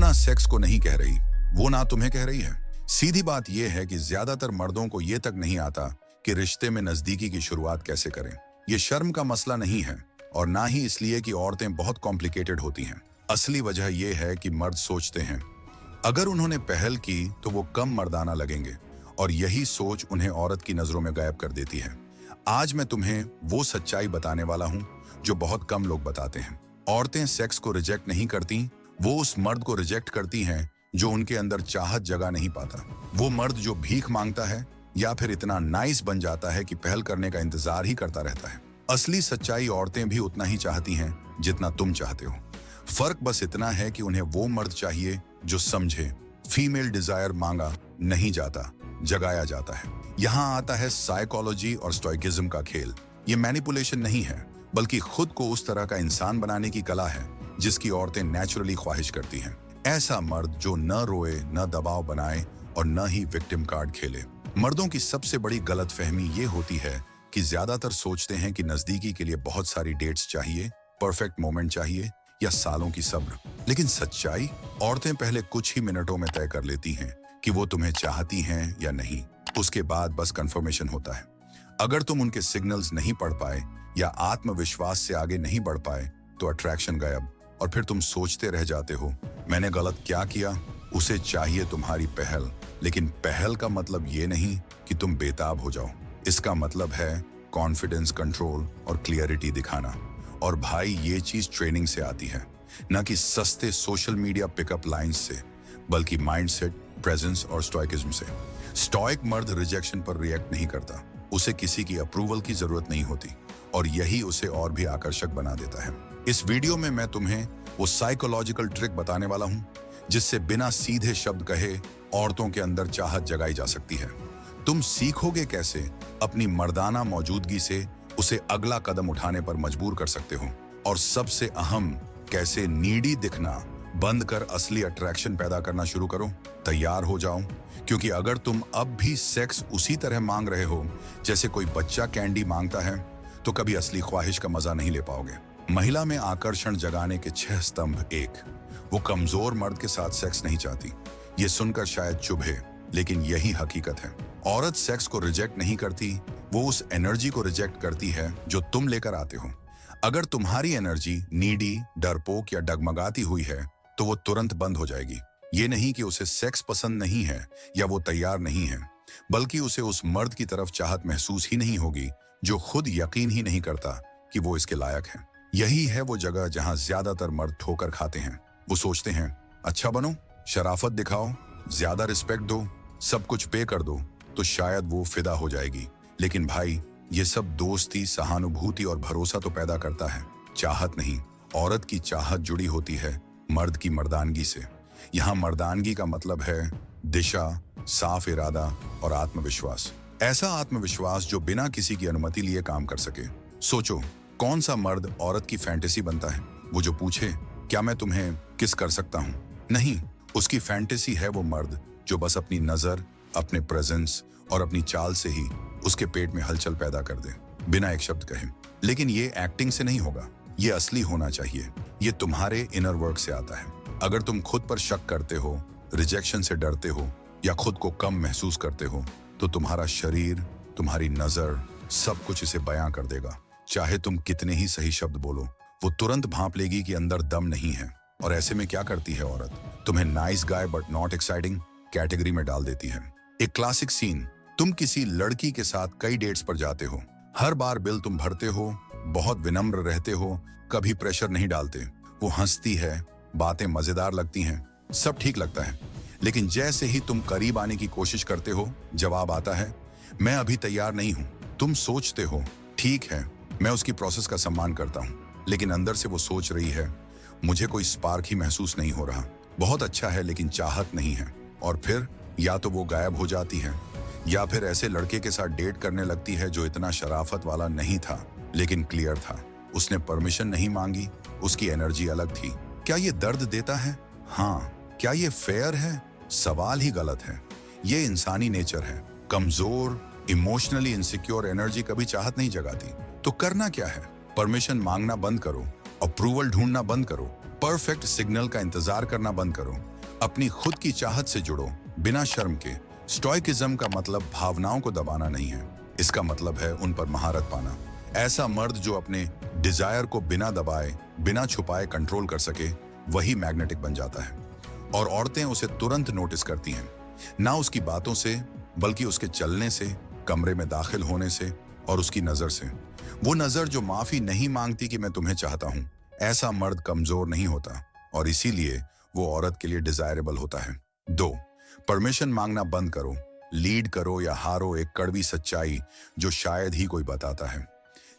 ना सेक्स को नहीं कह रही, वो ना तुम्हें कह रही है। सीधी बात यह है कि ज्यादातर मर्दों को यह तक नहीं आता कि रिश्ते में नजदीकी की शुरुआत कैसे करें। ये शर्म का मसला नहीं है और ना ही इसलिए कि औरतें बहुत कॉम्प्लिकेटेड होती हैं। असली वजह यह है कि मर्द सोचते हैं अगर उन्होंने पहल की तो वो कम मर्दाना लगेंगे, और यही सोच उन्हें औरत की नजरों में गायब कर देती है। आज मैं तुम्हें वो सच्चाई बताने वाला हूं जो बहुत कम लोग बताते हैं। औरतें सेक्स को रिजेक्ट नहीं करती, वो उस मर्द को रिजेक्ट करती हैं जो उनके अंदर चाहत जगा नहीं पाता। वो मर्द जो भीख मांगता है या फिर इतना नाइस बन जाता है कि पहल करने का इंतजार ही करता रहता है। असली सच्चाई, औरतें भी उतना ही चाहती हैं जितना तुम चाहते हो। फर्क बस इतना है कि उन्हें वो मर्द चाहिए जो समझे। फीमेल डिजायर मांगा नहीं जाता, जगाया जाता है। यहाँ आता है साइकोलॉजी और स्टोइकिज्म का खेल। ये मैनिपुलेशन नहीं है, बल्कि खुद को उस तरह का इंसान बनाने की कला है जिसकी औरतें नेचुरली ख्वाहिश करती हैं। ऐसा मर्द जो न रोए, न दबाव बनाए और न ही विक्टिम कार्ड खेले। मर्दों की सबसे बड़ी गलतफहमी ये होती है कि ज्यादातर सोचते हैं कि नजदीकी के लिए बहुत सारी डेट्स चाहिए, परफेक्ट मोमेंट चाहिए या सालों की सब्र। लेकिन सच्चाई, औरतें पहले कुछ ही मिनटों में तय कर लेती हैं कि वो तुम्हें चाहती हैं या नहीं। उसके बाद बस कंफर्मेशन होता है। अगर तुम उनके सिग्नल्स नहीं पढ़ पाए या आत्मविश्वास से आगे नहीं बढ़ पाए तो अट्रैक्शन गायब, और फिर तुम सोचते रह जाते हो मैंने गलत क्या किया। उसे चाहिए तुम्हारी पहल, लेकिन पहल का मतलब ये नहीं कि तुम बेताब हो जाओ। इसका मतलब है कॉन्फिडेंस, कंट्रोल और क्लियरिटी दिखाना। और भाई, ये चीज ट्रेनिंग से आती है, न कि सस्ते सोशल मीडिया पिकअप लाइंस से, बल्कि माइंडसेट, प्रेजेंस और स्टोइकिज्म से। स्टोइक मर्द रिजेक्शन पर रिएक्ट नहीं करता, उसे किसी की अप्रूवल की जरूरत नहीं होती, और यही उसे और भी आकर्षक बना देता है। इस वीडियो में मैं तुम्हें वो साइकोलॉजिकल ट्रिक बताने वाला हूं जिससे बिना सीधे शब्द कहे औरतों के अंदर चाहत जगाई जा सकती है। तुम सीखोगे कैसे अपनी मर्दाना मौजूदगी से उसे अगला कदम उठाने पर मजबूर कर सकते हो, और सबसे अहम, कैसे नीडी दिखना बंद कर असली अट्रैक्शन पैदा करना शुरू करो। तैयार हो जाओ, क्योंकि अगर तुम अब भी सेक्स उसी तरह मांग रहे हो जैसे कोई बच्चा कैंडी मांगता है, तो कभी असली ख्वाहिश का मजा नहीं ले पाओगे। महिला में आकर्षण जगाने के 6 स्तंभ। 1, वो कमजोर मर्द के साथ सेक्स नहीं चाहती। ये सुनकर शायद चुभे, लेकिन यही हकीकत है। औरत सेक्स को रिजेक्ट नहीं करती, वो उस एनर्जी को रिजेक्ट करती है जो तुम लेकर आते हो। अगर तुम्हारी एनर्जी नीडी, डरपोक या डगमगाती हुई है तो वो तुरंत बंद हो जाएगी। ये नहीं कि उसे सेक्स पसंद नहीं है या वो तैयार नहीं है, बल्कि उसे उस मर्द की तरफ चाहत महसूस ही नहीं होगी जो खुद यकीन ही नहीं करता कि वो इसके लायक है। यही है वो जगह जहां ज्यादातर मर्द ठोकर खाते हैं। वो सोचते हैं अच्छा बनो, शराफत दिखाओ, ज्यादा रिस्पेक्ट दो, सब कुछ पे कर दो, तो शायद वो फिदा हो जाएगी। लेकिन भाई, ये सब दोस्ती, सहानुभूति और भरोसा तो पैदा करता है, चाहत नहीं। औरत की चाहत जुड़ी होती है मर्द की मर्दानगी से। यहाँ मर्दानगी का मतलब है दिशा, साफ इरादा और आत्मविश्वास। ऐसा आत्मविश्वास जो बिना किसी की अनुमति लिए काम कर सके। सोचो, कौन सा मर्द औरत की फैंटेसी बनता है? वो जो पूछे क्या मैं तुम्हें किस कर सकता हूँ? नहीं, उसकी फैंटेसी है वो मर्द जो बस अपनी नजर, अपने प्रेजेंस और अपनी चाल से ही उसके पेट में हलचल पैदा कर दे, बिना एक शब्द कहे। लेकिन ये एक्टिंग से नहीं होगा, ये असली होना चाहिए। ये तुम्हारे इनर वर्क से आता है। अगर तुम खुद पर शक करते हो, रिजेक्शन से डरते हो या खुद को कम महसूस करते हो, तो तुम्हारा शरीर, तुम्हारी नजर, सब कुछ इसे बयां कर देगा। चाहे तुम कितने ही सही शब्द बोलो, वो तुरंत भांप लेगी कि अंदर दम नहीं है। और ऐसे में क्या करती है औरत? तुम्हें nice guy but not exciting category में डाल देती है। एक क्लासिक सीन, तुम किसी लड़की के साथ कई डेट्स पर जाते हो, हर बार बिल तुम भरते हो, बहुत विनम्र रहते हो, कभी प्रेशर नहीं डालते। वो हंसती है, बातें मजेदार लगती हैं, सब ठीक लगता है। लेकिन जैसे ही तुम करीब आने की कोशिश करते हो, जवाब आता है मैं अभी तैयार नहीं हूं। तुम सोचते हो ठीक है, मैं उसकी प्रोसेस का सम्मान करता हूं, लेकिन अंदर से वो सोच रही है मुझे कोई स्पार्क ही महसूस नहीं हो रहा। बहुत अच्छा है लेकिन चाहत नहीं है। और फिर या तो वो गायब हो जाती है या फिर ऐसे लड़के के साथ डेट करने लगती है जो इतना शराफत वाला नहीं था लेकिन क्लियर था। उसने परमिशन नहीं मांगी, उसकी एनर्जी अलग थी। क्या ये दर्द देता है? हाँ। क्या ये फेयर है? सवाल ही गलत है। ये इंसानी नेचर है। कमजोर, इमोशनली इनसिक्योर एनर्जी कभी चाहत नहीं जगाती। तो करना क्या है? परमिशन मांगना बंद करो, अप्रूवल ढूंढना बंद करो, परफेक्ट सिग्नल का इंतजार करना बंद करो। अपनी खुद की चाहत से जुड़ो, बिना शर्म के। स्टोइकिज्म का मतलब भावनाओं को दबाना नहीं है, इसका मतलब है उन पर महारत पाना। ऐसा मर्द जो अपने डिजायर को बिना दबाए, बिना छुपाए कंट्रोल कर सके, वही मैग्नेटिक बन जाता है। और औरतें उसे तुरंत नोटिस करती हैं, ना उसकी बातों से, बल्कि उसके चलने से, कमरे में दाखिल होने से और उसकी नजर से। वो नजर जो माफी नहीं मांगती कि मैं तुम्हें चाहता हूं। ऐसा मर्द कमजोर नहीं होता और इसीलिए वो औरत के लिए डिजायरेबल होता है। 2, परमिशन मांगना बंद करो। लीड करो या हारो, एक कड़वी सच्चाई जो शायद ही कोई बताता है।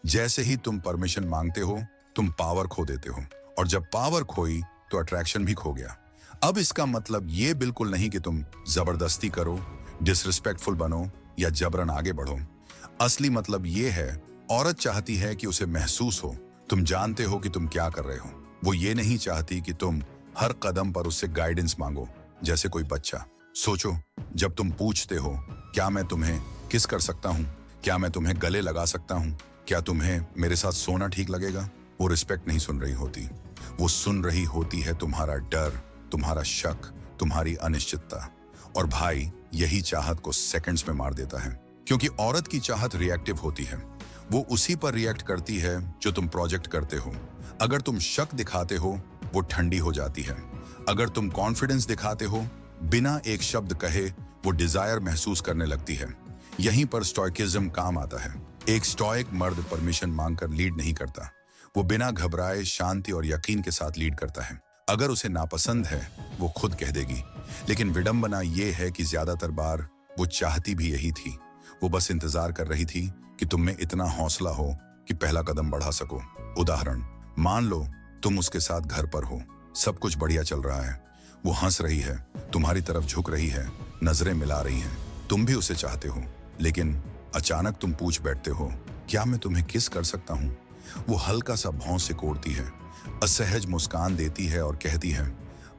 जैसे ही तुम परमिशन मांगते हो, तुम पावर खो देते हो, और जब पावर खोई तो अट्रैक्शन भी खो गया। अब इसका मतलब ये बिल्कुल नहीं कि तुम जबरदस्ती करो, डिसरिस्पेक्टफुल बनो या जबरन आगे बढ़ो। असली मतलब ये है, औरत चाहती है कि उसे महसूस हो तुम जानते हो कि तुम क्या कर रहे हो। वो ये नहीं चाहती कि तुम हर कदम पर उससे गाइडेंस मांगो जैसे कोई बच्चा। सोचो, जब तुम पूछते हो, क्या मैं तुम्हें किस कर सकता हूँ, क्या मैं तुम्हें गले लगा सकता हूँ, क्या तुम्हें मेरे साथ सोना ठीक लगेगा, वो रिस्पेक्ट नहीं सुन रही होती। वो सुन रही होती है तुम्हारा डर, तुम्हारा शक, तुम्हारी अनिश्चितता। और भाई, यही चाहत को सेकंड्स में मार देता है, क्योंकि औरत की चाहत रिएक्टिव होती है। वो उसी पर रिएक्ट करती है जो तुम प्रोजेक्ट करते हो। अगर तुम शक दिखाते हो, वो ठंडी हो जाती है। अगर तुम कॉन्फिडेंस दिखाते हो, बिना एक शब्द कहे वो डिजायर महसूस करने लगती है। यहीं पर स्टोइकिज्म काम आता है। एक स्टोइक मर्द परमिशन मांगकर लीड नहीं करता, वो बिना घबराए शांति और यकीन के साथ लीड करता है। अगर उसे नापसंद है, वो खुद कह देगी। लेकिन विडंबना ये है कि ज्यादातर बार वो चाहती भी यही थी। वो बस इंतजार कर रही थी कि तुम में इतना हौसला हो कि पहला कदम बढ़ा सको। उदाहरण, मान लो तुम उसके साथ घर पर हो, सब कुछ बढ़िया चल रहा है, वो हंस रही है, तुम्हारी तरफ झुक रही है, नजरें मिला रही हैं, तुम भी उसे चाहते हो। लेकिन अचानक तुम पूछ बैठते हो, क्या मैं तुम्हें किस कर सकता हूँ? वो हल्का सा भौं से कोड़ती है, असहज मुस्कान देती है और कहती है,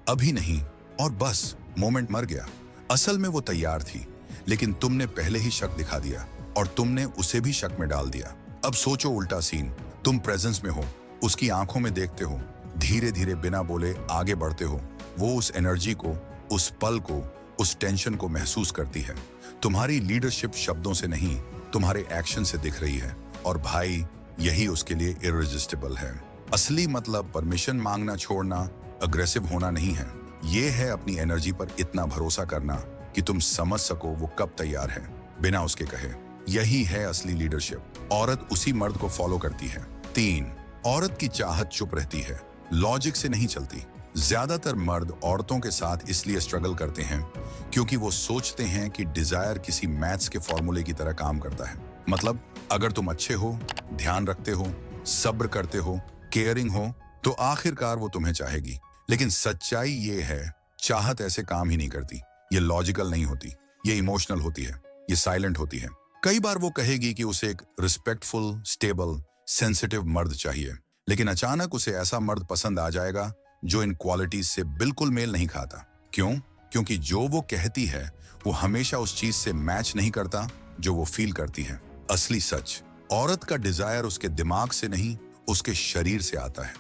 अभी नहीं, और बस मोमेंट मर गया। असल में वो तैयार थी, लेकिन तुमने पहले ही शक दिखा दिया और तुमने उसे भी शक में डाल दिया। अब सोचो उल्टा सीन, तुम प्रेजेंस में हो, उसकी आंखों में देखते हो, धीरे धीरे बिना बोले आगे बढ़ते हो। वो उस एनर्जी को, उस पल को, उस टेंशन को महसूस करती है। तुम्हारी लीडरशिप शब्दों से नहीं, तुम्हारे एक्शन से दिख रही है। और भाई, यही उसके लिए इररेजिस्टिबल है। असली मतलब परमिशन मांगना छोड़ना, अग्रेसिव होना नहीं है। ये है अपनी एनर्जी पर इतना भरोसा करना कि तुम समझ सको वो कब तैयार है, बिना उसके कहे। यही है असली लीडरशिप। औरत उसी मर्द को फॉलो करती है। 3, औरत की चाहत चुप रहती है, लॉजिक से नहीं चलती। ज्यादातर मर्द औरतों के साथ इसलिए स्ट्रगल करते हैं क्योंकि वो सोचते हैं कि डिजायर किसी मैथ्स के फॉर्मूले की तरह काम करता है। मतलब, अगर तुम अच्छे हो, ध्यान रखते हो, सब्र करते हो, केयरिंग हो, तो आखिरकार वो तुम्हें चाहेगी। लेकिन सच्चाई ये है, चाहत ऐसे काम ही नहीं करती। ये लॉजिकल नहीं होती, ये इमोशनल होती है, ये साइलेंट होती है। कई बार वो कहेगी कि उसे एक रिस्पेक्टफुल, स्टेबल, सेंसिटिव मर्द चाहिए, लेकिन अचानक उसे ऐसा मर्द पसंद आ जाएगा जो इन क्वालिटीज से बिल्कुल मेल नहीं खाता। क्यों? क्योंकि जो वो कहती है वो हमेशा उस चीज से मैच नहीं करता जो वो फील करती है। असली सच, औरत का डिजायर उसके दिमाग से नहीं, उसके शरीर से आता है।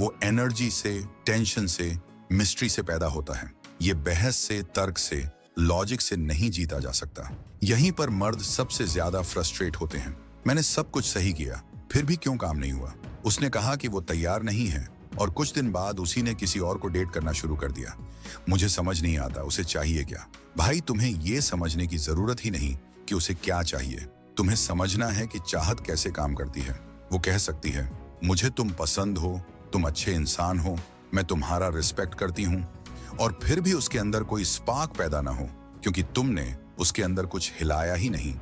वो एनर्जी से, टेंशन से, मिस्ट्री से पैदा होता है। ये बहस से, तर्क से, लॉजिक से नहीं जीता जा सकता। यहीं पर मर्द सबसे ज्यादा फ्रस्ट्रेट होते हैं। मैंने सब कुछ सही किया, फिर भी क्यों काम नहीं हुआ? उसने कहा कि वो तैयार नहीं है, और कुछ दिन बाद उसी ने किसी और को डेट करना शुरू कर दिया। मुझे समझ नहीं आता उसे चाहिए क्या। भाई, तुम्हें ये समझने की जरूरत ही नहीं कि उसे क्या चाहिए। तुम्हें समझना है कि चाहत कैसे काम करती है। वो कह सकती है, मुझे तुम पसंद हो, तुम अच्छे इंसान हो, मैं तुम्हारा रिस्पेक्ट करती हूँ, और फिर भी उसके अंदर कोई स्पार्क पैदा ना हो, क्योंकि तुमने उसके अंदर कुछ हिलाया ही नहीं।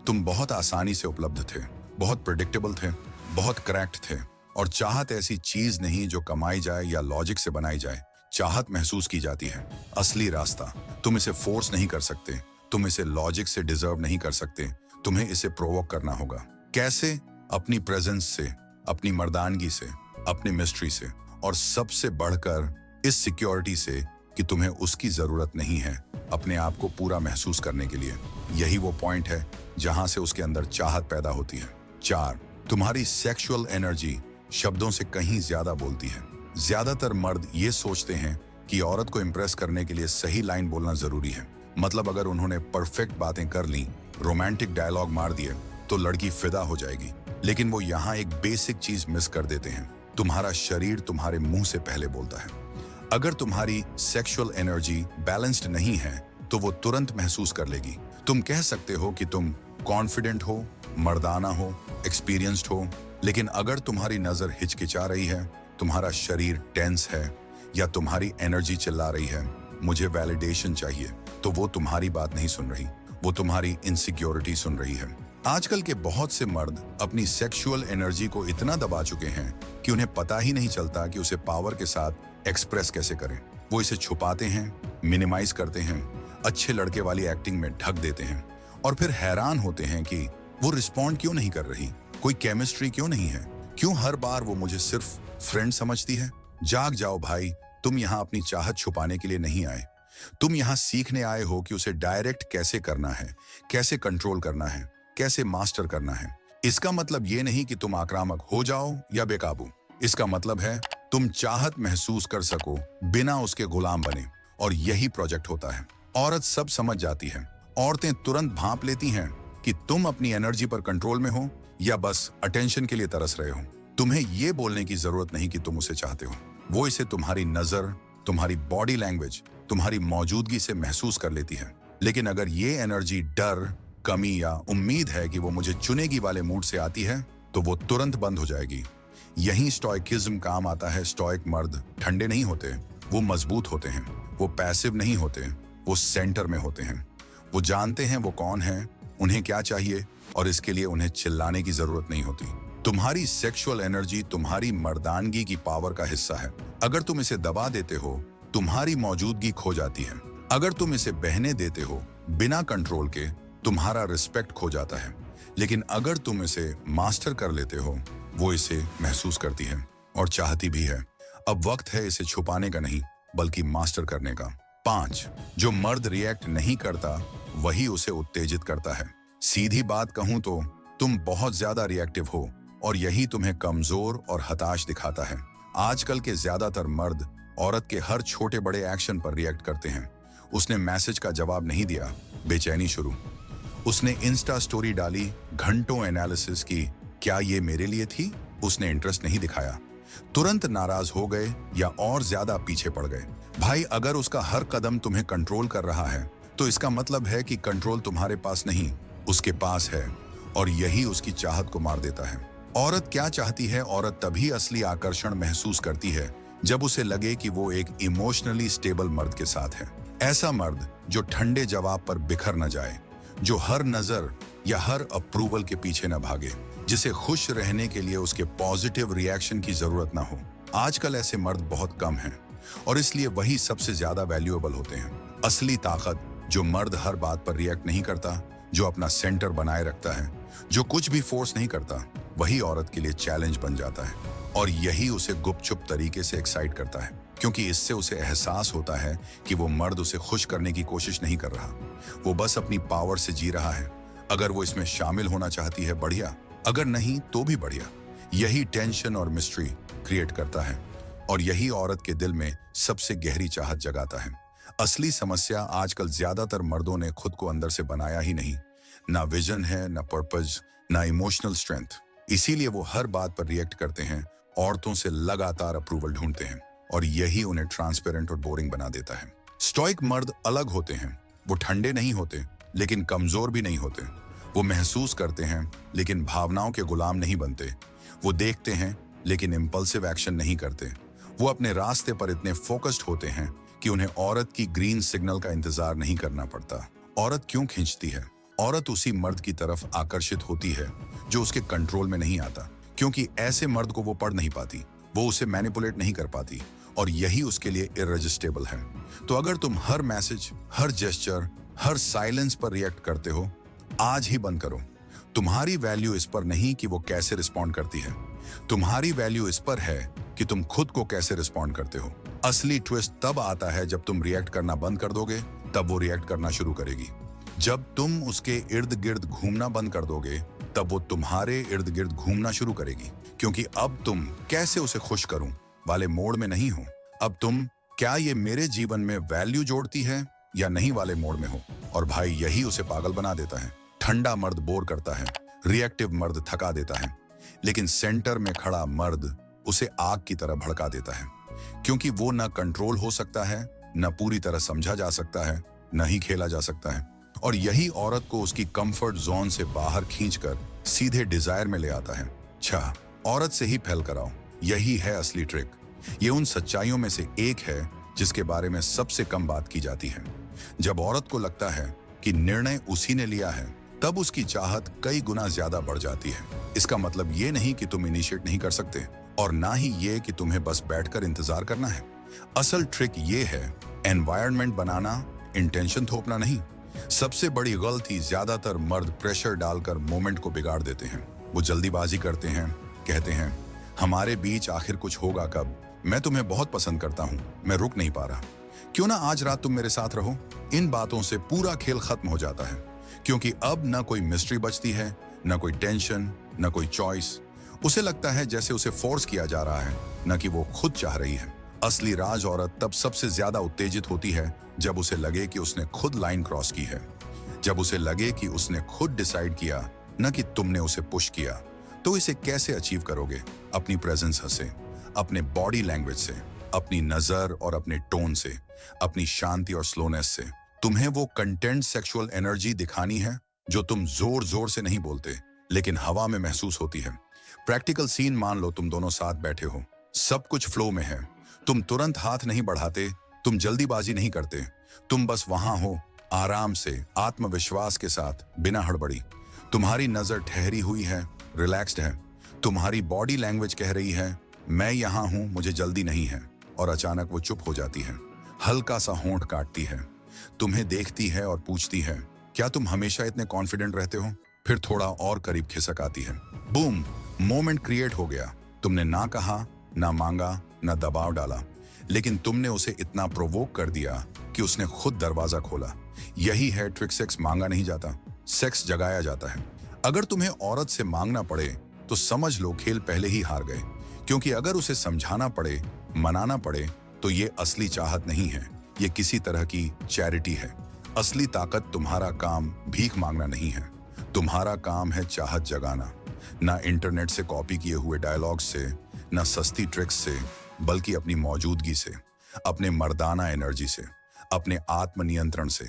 तुम बहुत आसानी से उपलब्ध थे, बहुत प्रेडिक्टेबल थे, बहुत करेक्ट थे। और चाहत ऐसी चीज नहीं जो कमाई जाए या लॉजिक से बनाई जाए। चाहत महसूस की जाती है। असली रास्ता, तुम इसे फोर्स नहीं कर सकते, तुम इसे लॉजिक से डिजर्व नहीं कर सकते, तुम्हें इसे प्रोवोक करना होगा। कैसे? अपनी प्रेजेंस से, अपनी मर्दानगी से, अपनी मिस्ट्री से, और सबसे बढ़कर इस सिक्योरिटी से कि तुम्हें उसकी जरूरत नहीं है अपने आप को पूरा महसूस करने के लिए। यही वो पॉइंट है जहां से उसके अंदर चाहत पैदा होती है। 4, तुम्हारी सेक्सुअल एनर्जी शब्दों से कहीं ज्यादा बोलती है। ज्यादातर मर्द ये सोचते हैं कि औरत को इम्प्रेस करने के लिए सही लाइन बोलना जरूरी है। मतलब अगर उन्होंने परफेक्ट बातें कर ली, रोमांटिक डायलॉग मार दिए, तो लड़की फिदा हो जाएगी। लेकिन वो यहाँ एक बेसिक चीज मिस कर देते हैं। तुम्हारा शरीर तुम्हारे मुंह से पहले बोलता है। अगर तुम्हारी सेक्सुअल एनर्जी बैलेंस्ड नहीं है तो वो तुरंत महसूस कर लेगी। तुम कह सकते हो कि तुम कॉन्फिडेंट हो, मर्दाना हो, एक्सपीरियंस्ड हो, लेकिन अगर तुम्हारी नजर हिचकिचा रही है, तुम्हारा शरीर टेंस है या तुम्हारी एनर्जी चिल्ला रही है मुझे वैलिडेशन चाहिए, तो वो तुम्हारी बात नहीं सुन रही, वो तुम्हारी इनसिक्योरिटी सुन रही है। आजकल के बहुत से मर्द अपनी सेक्सुअल एनर्जी को इतना दबा चुके हैं कि उन्हें पता ही नहीं चलता कि उसे पावर के साथ एक्सप्रेस कैसे करें। वो इसे छुपाते हैं, मिनिमाइज करते हैं, अच्छे लड़के वाली एक्टिंग में ढक देते हैं और फिर हैरान होते हैं कि वो रिस्पॉन्ड क्यों नहीं कर रही, कोई केमिस्ट्री क्यों नहीं है, क्यों हर बार वो मुझे सिर्फ फ्रेंड समझती है। जाग जाओ भाई, तुम यहाँ अपनी चाहत छुपाने के लिए नहीं आए। तुम यहाँ सीखने आए हो कि उसे डायरेक्ट कैसे करना है, कैसे कंट्रोल करना है, कैसे मास्टर करना है। इसका मतलब ये नहीं कि तुम आक्रामक हो जाओ या बेकाबू। इसका मतलब है तुम चाहत महसूस कर सको बिना उसके गुलाम बने। और यही प्रोजेक्ट होता है। औरत सब समझ जाती है। औरतें तुरंत भांप लेती हैं कि तुम अपनी एनर्जी पर कंट्रोल में हो या बस अटेंशन के लिए तरस रहे हो। तुम्हें ये बोलने की जरूरत नहीं कि तुम उसे चाहते हो। वो इसे तुम्हारी नजर, तुम्हारी बॉडी लैंग्वेज, तुम्हारी मौजूदगी से महसूस कर लेती है। लेकिन अगर ये एनर्जी डर, कमी या उम्मीद है कि वो मुझे चुनेगी वाले मूड से आती है, तो वो तुरंत बंद हो जाएगी। यही स्टोइकिज्म काम आता है। स्टोइक मर्द ठंडे नहीं होते, वो मजबूत होते हैं। वो पैसिव नहीं होते, वो सेंटर में होते हैं। वो जानते हैं वो कौन है, उन्हें क्या चाहिए, और इसके लिए उन्हें चिल्लाने की जरूरत नहीं होती। तुम्हारी सेक्सुअल एनर्जी तुम्हारी मर्दानगी की पावर का हिस्सा है। अगर तुम इसे दबा देते हो, तुम्हारी मौजूदगी खो जाती है। अगर तुम इसे बहने देते हो बिना कंट्रोल के, तुम्हारा रिस्पेक्ट खो जाता है। लेकिन अगर तुम इसे मास्टर कर लेते हो, वो इसे महसूस करती है और चाहती भी है। अब वक्त है इसे छुपाने का नहीं, बल्कि मास्टर करने का। 5, जो मर्द रिएक्ट नहीं करता वही उसे उत्तेजित करता है। सीधी बात कहूं तो तुम बहुत ज्यादा रिएक्टिव हो और यही तुम्हें कमजोर और हताश दिखाता है। आजकल के ज्यादातर मर्द औरत के हर छोटे बड़े एक्शन पर रिएक्ट करते हैं। उसने मैसेज का जवाब नहीं दिया, बेचैनी शुरू। उसने इंस्टा स्टोरी डाली, घंटों एनालिसिस की, क्या ये मेरे लिए थी? उसने इंटरेस्ट नहीं दिखाया, तुरंत नाराज हो गए या और ज्यादा पीछे पड़ गए। भाई, अगर उसका हर कदम तुम्हें कंट्रोल कर रहा है तो इसका मतलब है कि कंट्रोल तुम्हारे पास नहीं, उसके पास है, और यही उसकी चाहत को मार देता है। औरत क्या चाहती है? औरत तभी असली आकर्षण महसूस करती है जब उसे लगे कि वो एक इमोशनली स्टेबल मर्द के साथ है। ऐसा मर्द जो ठंडे जवाब पर बिखर न जाए, जो हर नजर या हर अप्रूवल के पीछे न भागे, जिसे खुश रहने के लिए उसके पॉजिटिव रिएक्शन की जरूरत ना हो। आजकल ऐसे मर्द बहुत कम हैं और इसलिए वही सबसे ज्यादा वैल्यूएबल होते हैं। असली ताकत, जो मर्द हर बात पर रिएक्ट नहीं करता, जो अपना सेंटर बनाए रखता है, जो कुछ भी फोर्स नहीं करता, वही औरत के लिए चैलेंज बन जाता है। और यही उसे गुपचुप तरीके से एक्साइट करता है, क्योंकि इससे उसे एहसास होता है कि वो मर्द उसे खुश करने की कोशिश नहीं कर रहा, वो बस अपनी पावर से जी रहा है। अगर वो इसमें शामिल होना चाहती है, बढ़िया, अगर नहीं तो भी बढ़िया। यही टेंशन और मिस्ट्री क्रिएट करता है और यही औरत के दिल में सबसे गहरी चाहत जगाता है। असली समस्या, आजकल ज्यादातर मर्दों ने खुद को अंदर से बनाया ही नहीं। ना विजन है, ना पर्पस, ना इमोशनल स्ट्रेंथ। इसीलिए वो हर बात पर रिएक्ट करते हैं, औरतों से लगातार अप्रूवल ढूंढते हैं, और यही उन्हें ट्रांसपेरेंट और बोरिंग बना देता है। स्टोइक मर्द अलग होते हैं। वो ठंडे नहीं होते, लेकिन कमजोर भी नहीं होते। वो महसूस करते हैं, लेकिन भावनाओं के गुलाम नहीं बनते। वो देखते हैं, लेकिन इम्पल्सिव एक्शन नहीं करते। वो अपने रास्ते पर इतने फोकस्ड होते हैं कि उन्हें औरत की ग्रीन सिग्नल का इंतजार नहीं करना पड़ता। औरत क्यों खींचती है? औरत उसी मर्द की तरफ आकर्षित होती है जो उसके कंट्रोल में नहीं आता, क्योंकि ऐसे मर्द को वो पढ़ नहीं पाती, वो उसे मैनिपुलेट नहीं कर पाती, और यही उसके लिए इररेजिस्टेबल है। तो अगर तुम हर मैसेज, हर जेस्चर, हर साइलेंस पर रिएक्ट करते हो, आज ही बंद करो। तुम्हारी वैल्यू इस पर नहीं कि वो कैसे रिस्पॉन्ड करती है, तुम्हारी वैल्यू इस पर है कि तुम खुद को कैसे रिस्पॉन्ड करते हो। असली ट्विस्ट तब आता है जब तुम रिएक्ट करना बंद कर दोगे, तब वो रिएक्ट करना शुरू करेगी। जब तुम उसके इर्द गिर्द घूमना बंद कर दोगे, तब वो तुम्हारे इर्द गिर्द घूमना शुरू करेगी, क्योंकि अब तुम कैसे उसे खुश करूं वाले मोड में नहीं हो। अब तुम क्या ये मेरे जीवन में वैल्यू जोड़ती है या नहीं वाले मोड में हो। और भाई यही उसे पागल बना देता है। ठंडा मर्द बोर करता है, रिएक्टिव मर्द थका देता है, लेकिन सेंटर में खड़ा मर्द उसे आग की तरह भड़का देता है, क्योंकि वो न कंट्रोल हो सकता है, न पूरी तरह समझा जा सकता है, न ही खेला जा सकता है। और यही औरत को उसकी कंफर्ट जोन से बाहर खींचकर सीधे डिजायर में ले आता है। अच्छा, औरत से ही फैल कराओ, यही है असली ट्रिक। ये उन सच्चाइयों में से एक है जिसके बारे में सबसे कम बात की जाती है। जब औरत को लगता है कि निर्णय उसी ने लिया है, तब उसकी चाहत कई गुना ज्यादा बढ़ जाती है। इसका मतलब ये नहीं कि तुम इनिशिएट नहीं कर सकते, और ना ही ये कि तुम्हें बस बैठकर इंतजार करना है। असल ट्रिक ये है एनवायरनमेंट बनाना, इंटेंशन थोपना नहीं। सबसे बड़ी गलती ज्यादातर मर्द प्रेशर डालकर मोमेंट को बिगाड़ देते हैं। वो जल्दीबाजी करते हैं, कहते हैं हमारे बीच आखिर कुछ होगा कब, मैं तुम्हें बहुत पसंद करता हूं, मैं रुक नहीं पा रहा, क्यों ना आज रात तुम मेरे साथ रहो। इन बातों से पूरा खेल खत्म हो जाता है, क्योंकि अब ना कोई मिस्ट्री बचती है, ना कोई टेंशन, ना कोई चॉइस। उसे लगता है जैसे उसे फोर्स किया जा रहा है, न कि वो खुद चाह रही है। असली राज औरत तब सबसे ज्यादा उत्तेजित होती है जब उसे लगे कि उसने खुद लाइन क्रॉस की है, जब उसे लगे कि उसने खुद डिसाइड किया, न कि तुमने उसे पुश किया। तो इसे कैसे अचीव करोगे? अपनी प्रेजेंस से, अपने बॉडी लैंग्वेज से, अपनी नजर और अपने टोन से, अपनी शांति और स्लोनेस से। तुम्हें वो कंटेंट सेक्सुअल एनर्जी दिखानी है जो तुम जोर जोर से नहीं बोलते, लेकिन हवा में महसूस होती है। प्रैक्टिकल सीन मान लो, तुम दोनों साथ बैठे हो, सब कुछ फ्लो में है, तुम तुरंत हाथ नहीं बढ़ाते, तुम जल्दीबाजी नहीं करते, तुम बस वहां हो, आराम से, आत्मविश्वास के साथ, बिना हड़बड़ी। तुम्हारी नजर ठहरी हुई है, रिलैक्स्ड है, तुम्हारी बॉडी लैंग्वेज कह रही है मैं यहां हूं, मुझे जल्दी नहीं है। और अचानक वो चुप हो जाती है, हल्का सा होंठ काटती है, तुम्हें देखती है और पूछती है क्या तुम हमेशा इतने कॉन्फिडेंट रहते हो? फिर थोड़ा और करीब खिसक आती है। बूम, मोमेंट क्रिएट हो गया। तुमने ना कहा, ना मांगा, ना दबाव डाला, लेकिन तुमने उसे इतना प्रोवोक कर दिया कि उसने खुद दरवाजा खोला। यही है ट्रिक। सेक्स मांगा नहीं जाता, सेक्स जगाया जाता है। अगर तुम्हें औरत से मांगना पड़े तो समझ लो खेल पहले ही हार गए, क्योंकि अगर उसे समझाना पड़े, मनाना पड़े, तो ये असली चाहत नहीं है, ये किसी तरह की चैरिटी है। असली ताकत तुम्हारा काम भीख मांगना नहीं है, तुम्हारा काम है चाहत जगाना। ना इंटरनेट से कॉपी किए हुए डायलॉग से, ना सस्ती ट्रिक्स से, बल्कि अपनी मौजूदगी से, अपने मर्दाना एनर्जी से, अपने आत्मनियंत्रण से,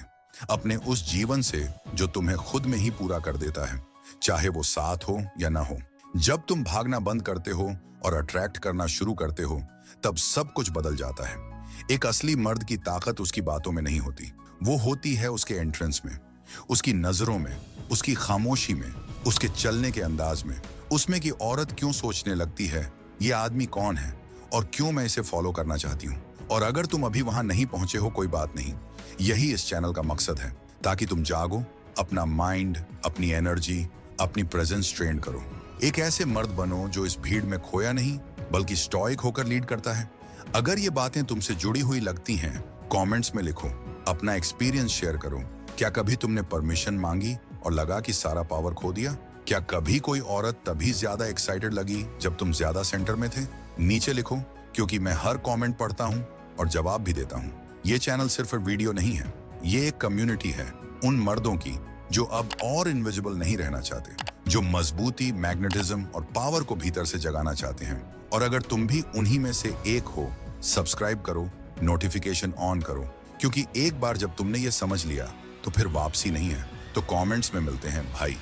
अपने उस जीवन से जो तुम्हें खुद में ही पूरा कर देता है, चाहे वो साथ हो या ना हो। जब तुम भागना बंद करते हो और अट्रैक्ट करना शुरू करते हो, तब सब कुछ बदल जाता है। एक असली मर्द की ताकत उसकी बातों में नहीं होती, वो होती है उसके एंट्रेंस में, उसकी नजरों में, उसकी खामोशी में, उसके चलने के अंदाज में, उसमें कि औरत क्यों सोचने लगती है ये आदमी कौन है और क्यों मैं इसे फॉलो करना चाहती हूँ। और अगर तुम अभी वहां नहीं पहुंचे हो, कोई बात नहीं, यही इस चैनल का मकसद है, ताकि तुम जागो, अपना माइंड, अपनी एनर्जी, अपनी प्रेजेंस ट्रेन करो। एक ऐसे मर्द बनो जो इस भीड़ में खोया नहीं, बल्कि स्टॉइक होकर लीड करता है। अगर ये बातें तुमसे जुड़ी हुई लगती हैं, कमेंट्स में लिखो, अपना एक्सपीरियंस शेयर करो। क्या कभी तुमने परमिशन मांगी और लगा कि सारा पावर खो दिया? क्या कभी कोई औरत तभी ज्यादा एक्साइटेड लगी जब तुम ज्यादा सेंटर में थे? नीचे लिखो, क्योंकि मैं हर कमेंट पढ़ता हूँ और जवाब भी देता हूँ। ये चैनल सिर्फ वीडियो नहीं है, ये एक कम्युनिटी है उन मर्दों की जो अब और इनविजिबल नहीं रहना चाहते, जो मजबूती, मैग्नेटिज्म और पावर को भीतर से जगाना चाहते हैं। और अगर तुम भी उन्हीं में से एक हो, सब्सक्राइब करो, नोटिफिकेशन ऑन करो, क्योंकि एक बार जब तुमने ये समझ लिया तो फिर वापसी नहीं है। तो कमेंट्स में मिलते हैं भाई।